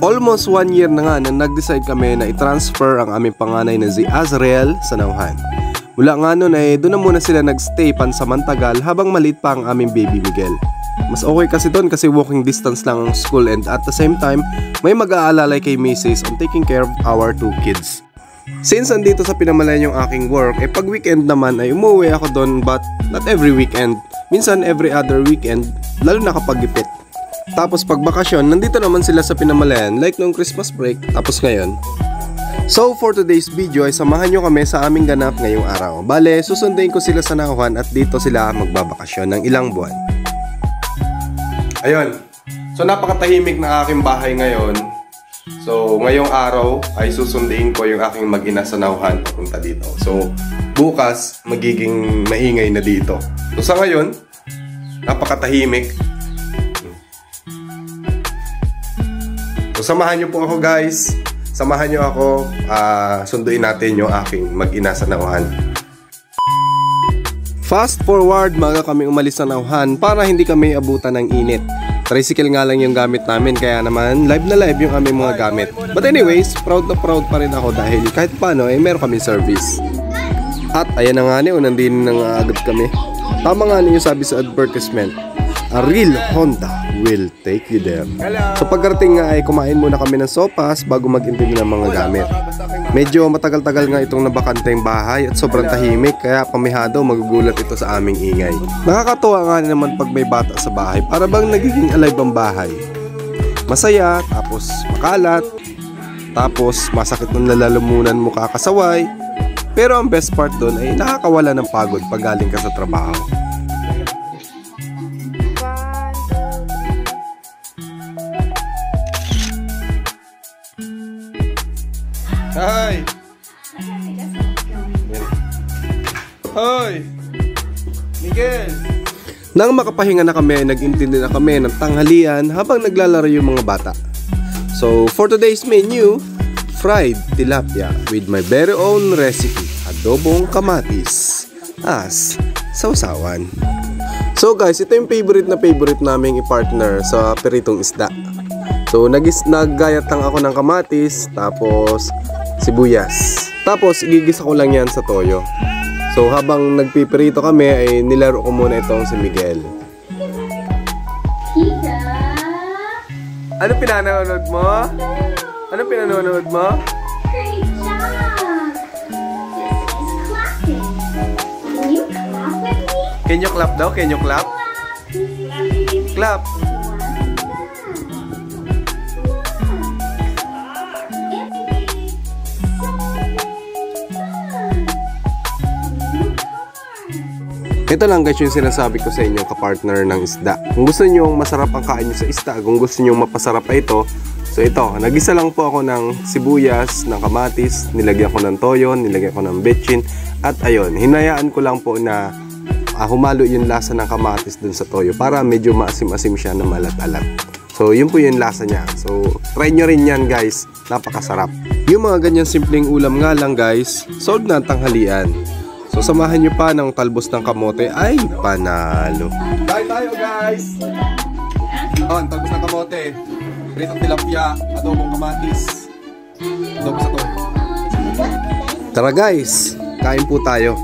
Almost 1 year na nga na nag-decide kami na i-transfer ang aming panganay na si Azrael sa Nauhan. Mula nga nun ay doon na muna sila nag-stay pansamantagal habang maliit pa ang aming baby Miguel. Mas okay kasi doon kasi walking distance lang ang school and at the same time may mag-aalalay kay Mrs. on taking care of our 2 kids. Since andito sa Pinamalayan yung aking work, pag weekend naman ay umuwi ako doon but not every weekend. Minsan every other weekend, lalo na kapag gipit. Tapos pag bakasyon, nandito naman sila sa Pinamalayan like noong Christmas break tapos ngayon. So for today's video ay samahan nyo kami sa aming ganap ngayong araw. Bale, susunduin ko sila sa Nauhan at dito sila magbabakasyon ng ilang buwan. Ayun, so napakatahimik na aking bahay ngayon. So ngayong araw ay susunduin ko yung aking mag-ina sa Nauhan papunta dito. So bukas magiging maingay na dito. So sa ngayon, napakatahimik. So samahan nyo po ako guys. Samahan nyo ako. Sunduin natin yung aking mag-ina sa Nauhan. Fast forward, maga kami umalis sa Nauhan para hindi kami abutan ng init. Tricycle nga lang yung gamit namin kaya naman live na live yung aming mga gamit. But anyways, proud na proud pa rin ako dahil kahit paano ay meron kami service. At ayan na nga nandito na nga agad kami. Tama nga yung sabi sa advertisement, a real Honda will take you there. So pagkarating nga ay kumain muna kami ng sopas bago mag-intindi ng mga gamit. Medyo matagal-tagal nga itong nabakanteng bahay at sobrang tahimik kaya pamihado magugulat ito sa aming ingay. Nakakatuwa nga naman pag may bata sa bahay para bang nagiging alive ang bahay. Masaya, tapos makalat, tapos masakit ng nalalamunan mo kakasaway. Pero ang best part doon ay nakakawala ng pagod pag galing ka sa trabaho. Hi! Hoy! Miguel! Nang makapahinga na kami, nag-intindi na kami ng tanghalian habang naglalaro yung mga bata. So, for today's menu, fried tilapia with my very own recipe, adobong kamatis as sausawan. So guys, ito yung favorite naming i-partner sa peritong isda. So, naggayat lang ako ng kamatis, tapos sibuyas. Tapos, igigisa ko lang yan sa toyo. So, habang nagpipirito kami, ay nilaro ko muna itong si Miguel. Tita! Ano pinanonood mo? Ano pinanonood mo? Great job! This is clapping. Can you clap with me? Can you clap daw? Can you clap? Clap! Ito lang guys yung sinasabi ko sa inyong kapartner ng isda. Kung gusto niyo masarap ang kain niyo sa isda, kung gusto niyo mapasarap pa ito, so ito, nagisa lang po ako ng sibuyas, ng kamatis, nilagyan ko ng toyo, nilagyan ko ng betchin, at ayun, hinayaan ko lang po na humalo yung lasa ng kamatis dun sa toyo para medyo maasim-asim siya na malat-alat. So yun po yung lasa niya. So try nyo rin yan guys, napakasarap. Yung mga ganyan simpleng ulam nga lang guys, solve na ang tanghalian. So samahan nyo pa ng talbos ng kamote ay panalo. Kain tayo guys! Ang talbos ng kamote, pritong tilapia, adobong kamatis, adobo sa toyo. Tara guys, kain po tayo.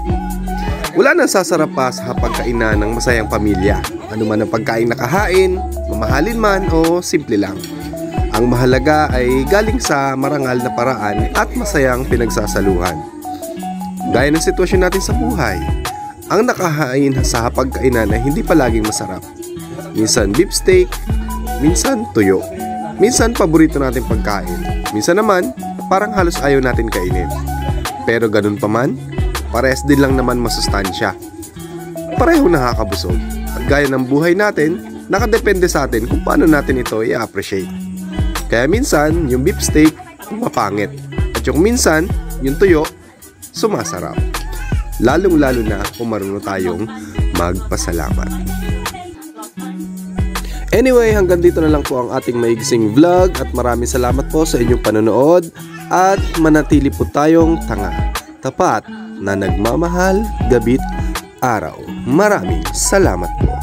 Wala nang sasarap pa sa pagkainan ng masayang pamilya. Ano man ang pagkain nakahain, mamahalin man o simple lang. Ang mahalaga ay galing sa marangal na paraan at masayang pinagsasaluhan. Gaya ng sitwasyon natin sa buhay, ang nakahain sa pagkainan ay hindi palaging masarap. Minsan beef steak, minsan tuyo. Minsan paborito natin pagkain. Minsan naman, parang halos ayaw natin kainin. Pero ganun pa man, parehas din lang naman masustansya. Pareho nakakabusog. At gaya ng buhay natin, nakadepende sa atin kung paano natin ito i-appreciate. Kaya minsan, yung beef steak, mapangit. At yung minsan, yung tuyo, sumasarap. Lalong-lalo na kung marunong tayong magpasalamat. Anyway, hanggang dito na lang po ang ating maigsing vlog at maraming salamat po sa inyong panonood at manatili po tayong tanga, tapat na nagmamahal, gabit, araw. Maraming salamat po.